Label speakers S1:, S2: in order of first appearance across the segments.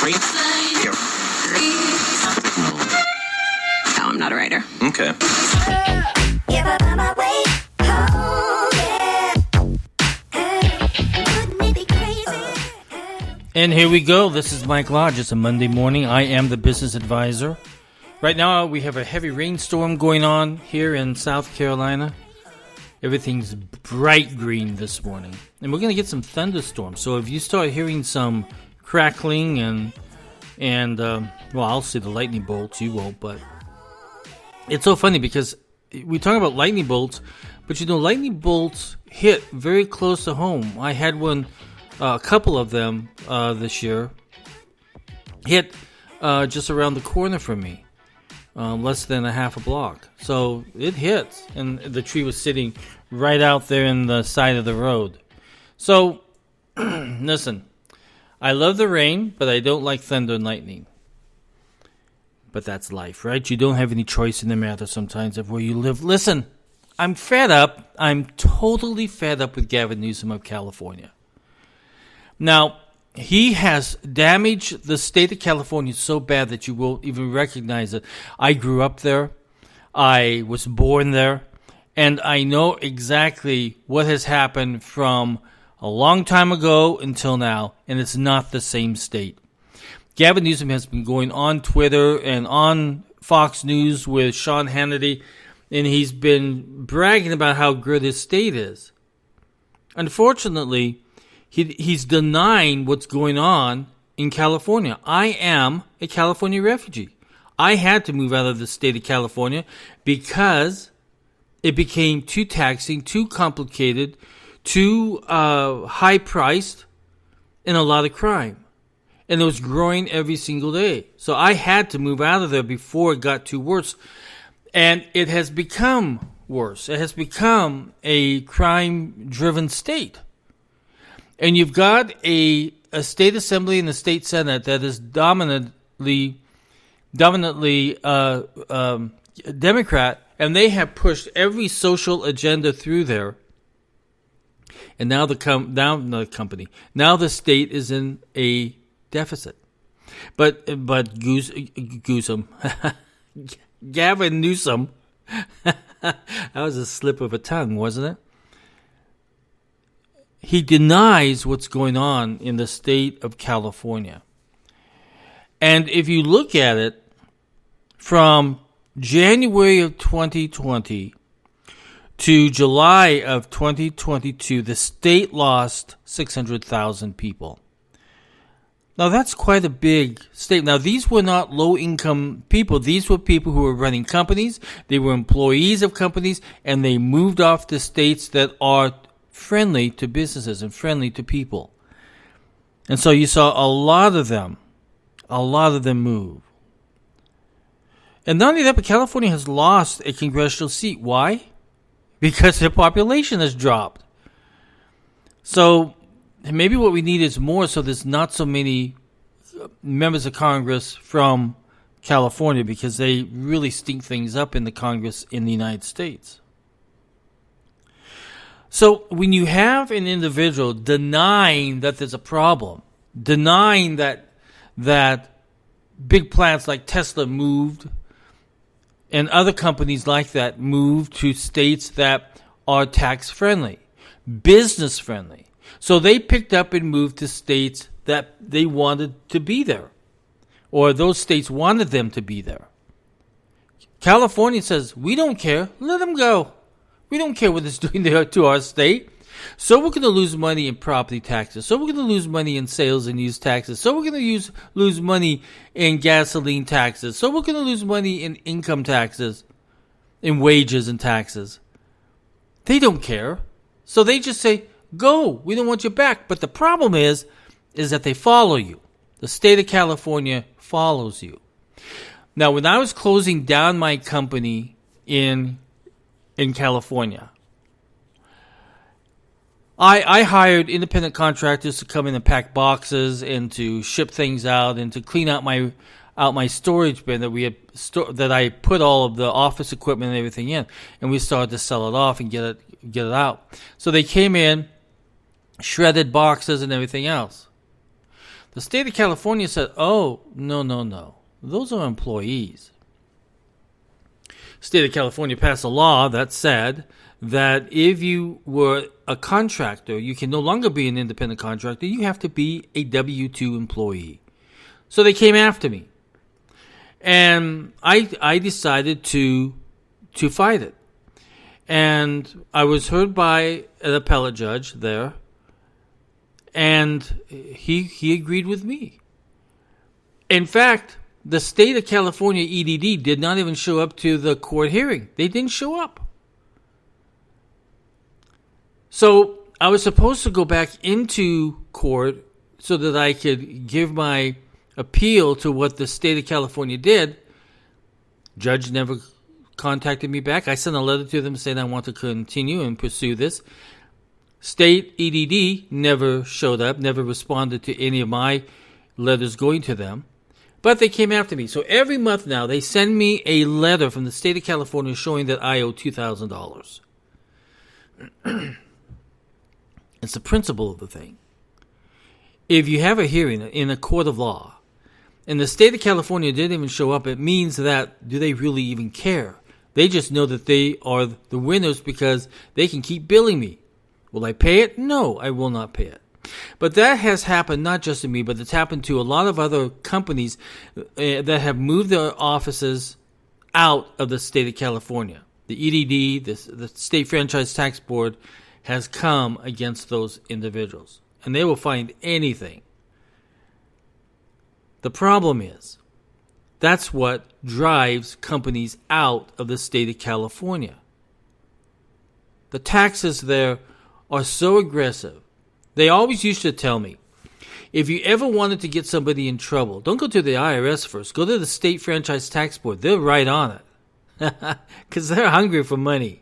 S1: No, I'm not a writer.
S2: Okay.
S3: And here we go. This is Mike Lodge. It's a Monday morning. I am the business advisor. Right now, we have a heavy rainstorm going on here in South Carolina. Everything's bright green this morning. And we're going to get some thunderstorms. So if you start hearing some crackling and well, I'll say the lightning bolts. You won't, but it's so funny because we talk about lightning bolts, but you know, lightning bolts hit very close to home. I had one, a couple of them this year, hit just around the corner from me, less than a half a block. So it hits, and the tree was sitting right out there in the side of the road. So, listen, I love the rain, but I don't like thunder and lightning. But that's life, right? You don't have any choice in the matter sometimes of where you live. Listen, I'm fed up. I'm totally fed up with Gavin Newsom of California. Now, he has damaged the state of California so bad that you won't even recognize it. I grew up there. I was born there. And I know exactly what has happened from a long time ago until now. And it's not the same state. Gavin Newsom has been going on Twitter and on Fox News with Sean Hannity. And he's been bragging about how good his state is. Unfortunately, he's denying what's going on in California. I am a California refugee. I had to move out of the state of California because it became too taxing, too complicated, too high-priced, and a lot of crime. And it was growing every single day. So I had to move out of there before it got too worse. And it has become worse. It has become a crime-driven state. And you've got a state assembly and a state senate that is dominantly Democrat, and they have pushed every social agenda through there. And now the state is in a deficit. But Gavin Newsom, that was a slip of a tongue, wasn't it? He denies what's going on in the state of California. And if you look at it, from January of 2020 to July of 2022, the state lost 600,000 people. Now, that's quite a big state. Now, these were not low-income people. These were people who were running companies. They were employees of companies, and they moved off to states that are friendly to businesses and friendly to people. And so you saw a lot of them move. And not only that, but California has lost a congressional seat. Why? Because their population has dropped. So maybe what we need is more, so there's not so many members of Congress from California, because they really stink things up in the Congress in the United States. So when you have an individual denying that there's a problem, denying that big plants like Tesla moved and other companies like that moved to states that are tax friendly, business friendly. So they picked up and moved to states that they wanted to be there, or those states wanted them to be there. California says, we don't care, let them go. We don't care what it's doing there to our state. So we're going to lose money in property taxes. So we're going to lose money in sales and use taxes. So we're going to lose money in gasoline taxes. So we're going to lose money in income taxes, in wages and taxes. They don't care. So they just say, go, we don't want you back. But the problem is that they follow you. The state of California follows you. Now, when I was closing down my company in California, I hired independent contractors to come in and pack boxes and to ship things out and to clean out my storage bin that I put all of the office equipment and everything in, and we started to sell it off and get it out. So they came in, shredded boxes and everything else. The state of California said, oh, no. Those are employees. State of California passed a law that said that if you were a contractor, you can no longer be an independent contractor. You have to be a W-2 employee. So they came after me. And I decided to fight it. And I was heard by an appellate judge there. And he agreed with me. In fact, the state of California EDD did not even show up to the court hearing. They didn't show up. So I was supposed to go back into court so that I could give my appeal to what the state of California did. Judge never contacted me back. I sent a letter to them saying I want to continue and pursue this. State EDD never showed up, never responded to any of my letters going to them. But they came after me. So every month now, they send me a letter from the state of California showing that I owe $2,000. It's the principle of the thing. If you have a hearing in a court of law, and the state of California didn't even show up, it means that, do they really even care? They just know that they are the winners because they can keep billing me. Will I pay it? No, I will not pay it. But that has happened not just to me, but it's happened to a lot of other companies that have moved their offices out of the state of California. The EDD, the State Franchise Tax Board, has come against those individuals. And they will find anything. The problem is, that's what drives companies out of the state of California. The taxes there are so aggressive. They always used to tell me, if you ever wanted to get somebody in trouble, don't go to the IRS first. Go to the State Franchise Tax Board. They're right on it. Because they're hungry for money.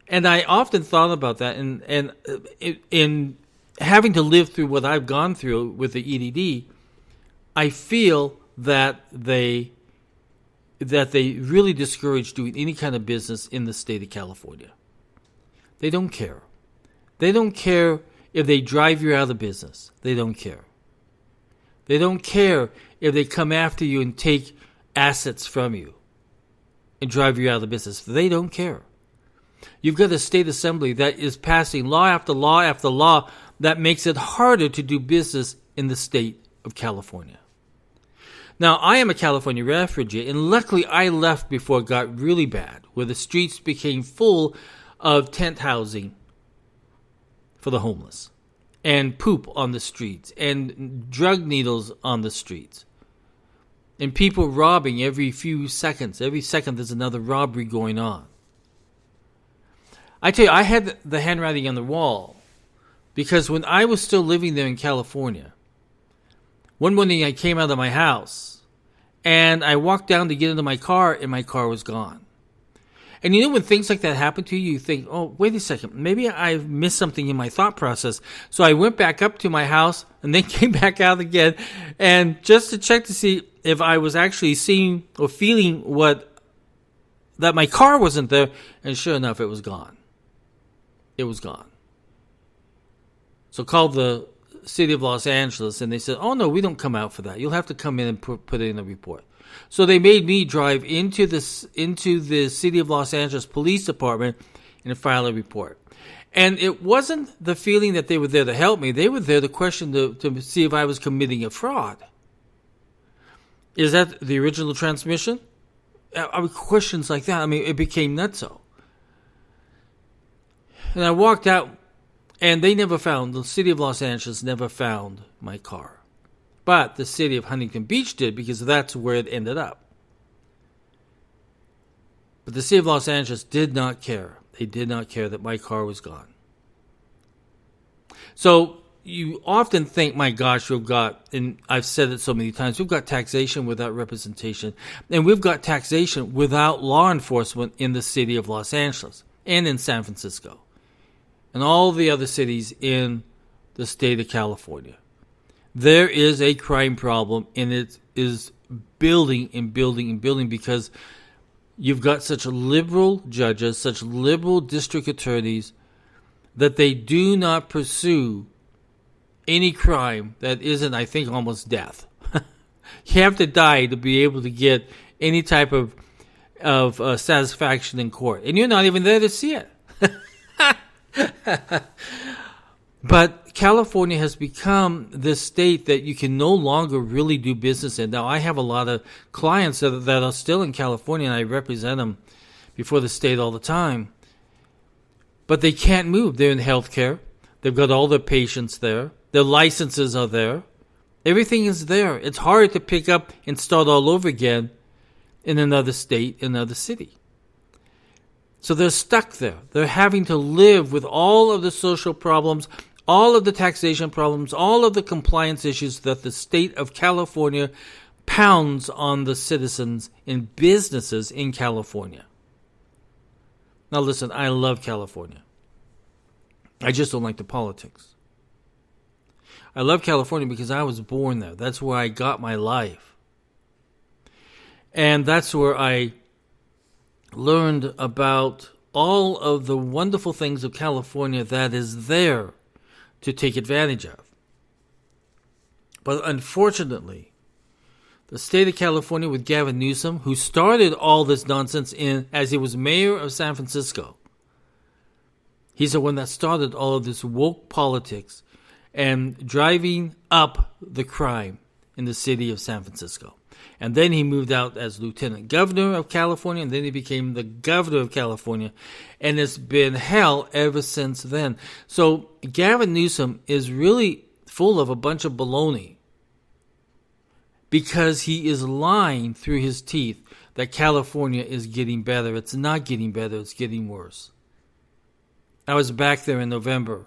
S3: And I often thought about that. And in having to live through what I've gone through with the EDD, I feel that they really discourage doing any kind of business in the state of California. They don't care. They don't care if they drive you out of business. They don't care. They don't care if they come after you and take assets from you and drive you out of business. They don't care. You've got a state assembly that is passing law after law after law that makes it harder to do business in the state of California. Now, I am a California refugee, and luckily I left before it got really bad, where the streets became full of tent housing for the homeless, and poop on the streets, and drug needles on the streets, and people robbing every few seconds. Every second there's another robbery going on. I tell you, I had the handwriting on the wall, because when I was still living there in California, one morning I came out of my house, and I walked down to get into my car, and my car was gone. And you know when things like that happen to you, you think, oh, wait a second, maybe I've missed something in my thought process. So I went back up to my house and then came back out again, and just to check to see if I was actually seeing or feeling that my car wasn't there, and sure enough, it was gone. It was gone. So called the city of Los Angeles, and they said, oh no, we don't come out for that. You'll have to come in and put it in a report. So they made me drive into the city of Los Angeles Police Department and file a report. And it wasn't the feeling that they were there to help me. They were there to question to see if I was committing a fraud. Is that the original transmission? Questions like that. I mean, it became nutso. And I walked out, and the city of Los Angeles never found my car. But the city of Huntington Beach did, because that's where it ended up. But the city of Los Angeles did not care. They did not care that my car was gone. So you often think, my gosh, we've got, and I've said it so many times, we've got taxation without representation. And we've got taxation without law enforcement in the city of Los Angeles and in San Francisco and all the other cities in the state of California. There is a crime problem, and it is building and building and building because you've got such liberal judges, such liberal district attorneys, that they do not pursue any crime that isn't, I think, almost death. You have to die to be able to get any type of satisfaction in court. And you're not even there to see it. But California has become this state that you can no longer really do business in. Now, I have a lot of clients that are still in California, and I represent them before the state all the time. But they can't move. They're in healthcare. They've got all their patients there. Their licenses are there. Everything is there. It's hard to pick up and start all over again in another state, another city. So they're stuck there. They're having to live with all of the social problems, all of the taxation problems, all of the compliance issues that the state of California pounds on the citizens and businesses in California. Now listen, I love California. I just don't like the politics. I love California because I was born there. That's where I got my life. And that's where I learned about all of the wonderful things of California that is there to take advantage of. But unfortunately, the state of California with Gavin Newsom, who started all this nonsense as he was mayor of San Francisco, he's the one that started all of this woke politics and driving up the crime in the city of San Francisco. And then he moved out as lieutenant governor of California, and then he became the governor of California. And it's been hell ever since then. So Gavin Newsom is really full of a bunch of baloney because he is lying through his teeth that California is getting better. It's not getting better. It's getting worse. I was back there in November,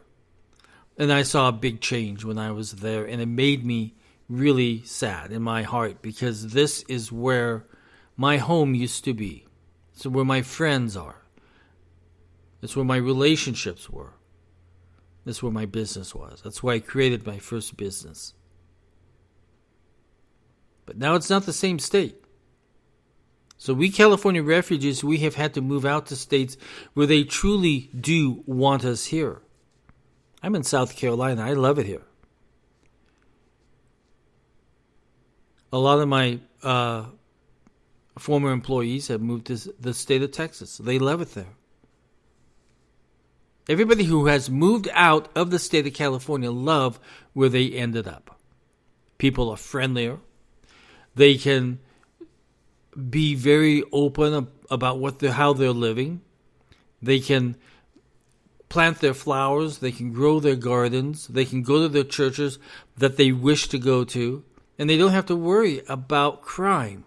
S3: and I saw a big change when I was there, and it made me really sad in my heart because this is where my home used to be. It's where my friends are. It's where my relationships were. That's where my business was. That's why I created my first business. But now it's not the same state. So we California refugees, we have had to move out to states where they truly do want us here. I'm in South Carolina. I love it here. A lot of my former employees have moved to the state of Texas. They love it there. Everybody who has moved out of the state of California love where they ended up. People are friendlier. They can be very open about how they're living. They can plant their flowers. They can grow their gardens. They can go to their churches that they wish to go to. And they don't have to worry about crime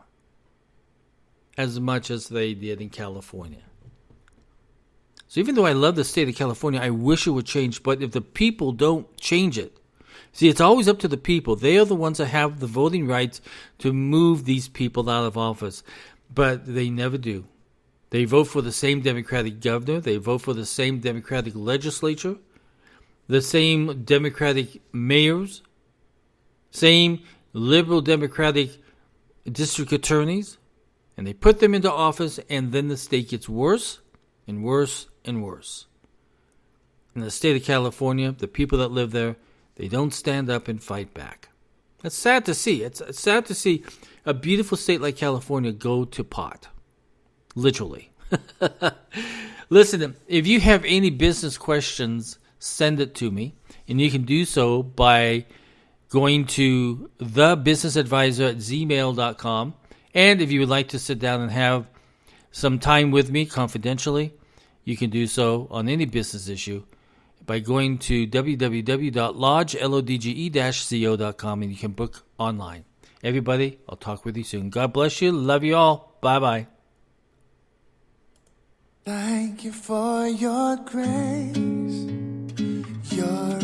S3: as much as they did in California. So even though I love the state of California, I wish it would change. But if the people don't change it, see, it's always up to the people. They are the ones that have the voting rights to move these people out of office. But they never do. They vote for the same Democratic governor. They vote for the same Democratic legislature. The same Democratic mayors. Same liberal Democratic district attorneys. And they put them into office, and then the state gets worse and worse and worse. In the state of California, the people that live there, they don't stand up and fight back. That's sad to see. It's sad to see a beautiful state like California go to pot. Literally. Listen, if you have any business questions, send it to me. And you can do so by going to thebusinessadvisor@gmail.com. And if you would like to sit down and have some time with me confidentially, you can do so on any business issue by going to www.lodge-co.com, and you can book online. Everybody, I'll talk with you soon. God bless you. Love you all. Bye-bye.
S2: Thank you for your grace. You're